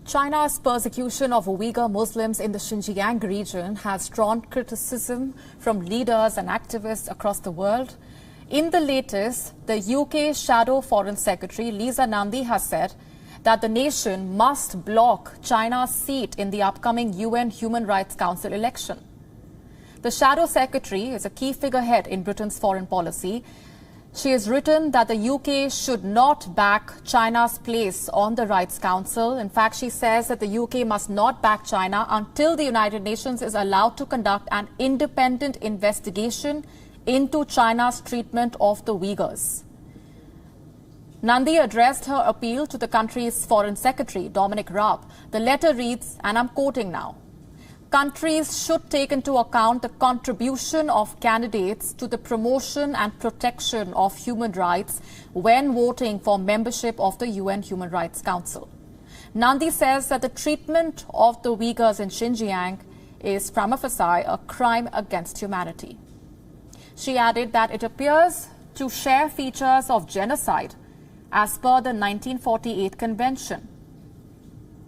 China's persecution of Uyghur Muslims in the Xinjiang region has drawn criticism from leaders and activists across the world. In the latest, the UK Shadow Foreign Secretary Lisa Nandy has said that the nation must block China's seat in the upcoming UN Human Rights Council election. The Shadow Secretary is a key figurehead in Britain's foreign policy. She has written that the UK should not back China's place on the Rights Council. In fact, she says that the UK must not back China until the United Nations is allowed to conduct an independent investigation into China's treatment of the Uyghurs. Nandy addressed her appeal to the country's Foreign Secretary, Dominic Raab. The letter reads, and I'm quoting now, "Countries should take into account the contribution of candidates to the promotion and protection of human rights when voting for membership of the UN Human Rights Council." Nandy says that the treatment of the Uyghurs in Xinjiang is prima facie a crime against humanity. She added that it appears to share features of genocide as per the 1948 Convention.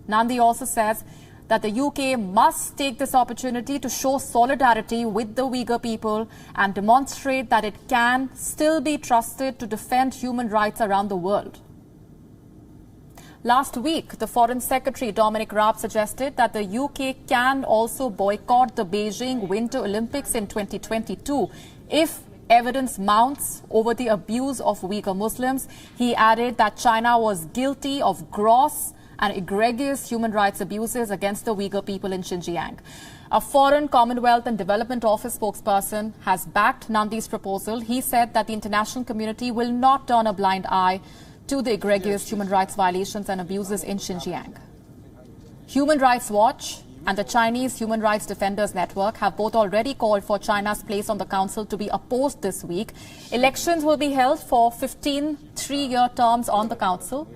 Nandy also says that the UK must take this opportunity to show solidarity with the Uyghur people and demonstrate that it can still be trusted to defend human rights around the world. Last week, the Foreign Secretary Dominic Raab suggested that the UK can also boycott the Beijing Winter Olympics in 2022 if evidence mounts over the abuse of Uyghur Muslims. He added that China was guilty of gross and egregious human rights abuses against the Uyghur people in Xinjiang. A Foreign, Commonwealth and Development Office spokesperson has backed Nandy's proposal. He said that the international community will not turn a blind eye to the egregious human rights violations and abuses in Xinjiang. Human Rights Watch and the Chinese Human Rights Defenders Network have both already called for China's place on the council to be opposed this week. Elections will be held for 15 three-year terms on the council.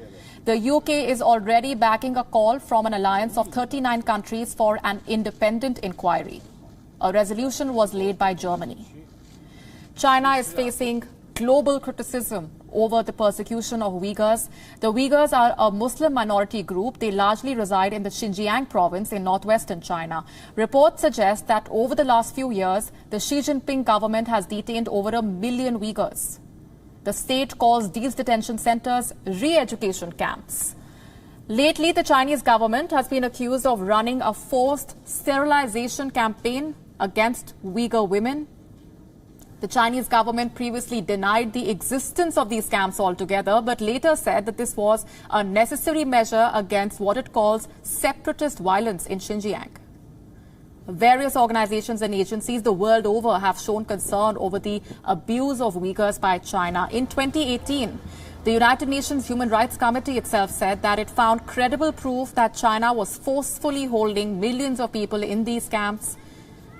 The UK is already backing a call from an alliance of 39 countries for an independent inquiry. A resolution was laid by Germany. China is facing global criticism over the persecution of Uyghurs. The Uyghurs are a Muslim minority group. They largely reside in the Xinjiang province in northwestern China. Reports suggest that over the last few years, the Xi Jinping government has detained over 1 million Uyghurs. The state calls these detention centers re-education camps. Lately, the Chinese government has been accused of running a forced sterilization campaign against Uyghur women. The Chinese government previously denied the existence of these camps altogether, but later said that this was a necessary measure against what it calls separatist violence in Xinjiang. Various organizations and agencies the world over have shown concern over the abuse of Uyghurs by China. In 2018, the United Nations Human Rights Committee itself said that it found credible proof that China was forcefully holding millions of people in these camps.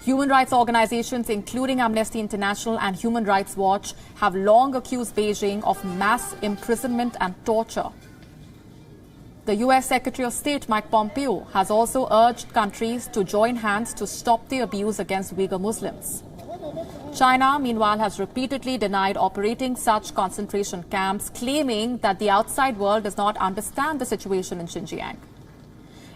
Human rights organizations, including Amnesty International and Human Rights Watch, have long accused Beijing of mass imprisonment and torture. The U.S. Secretary of State Mike Pompeo has also urged countries to join hands to stop the abuse against Uyghur Muslims. China, meanwhile, has repeatedly denied operating such concentration camps, claiming that the outside world does not understand the situation in Xinjiang.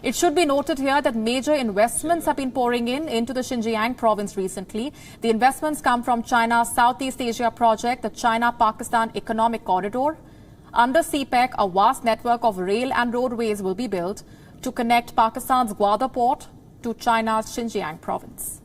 It should be noted here that major investments have been pouring into the Xinjiang province recently. The investments come from China's Southeast Asia project, the China-Pakistan Economic Corridor. Under CPEC, a vast network of rail and roadways will be built to connect Pakistan's Gwadar port to China's Xinjiang province.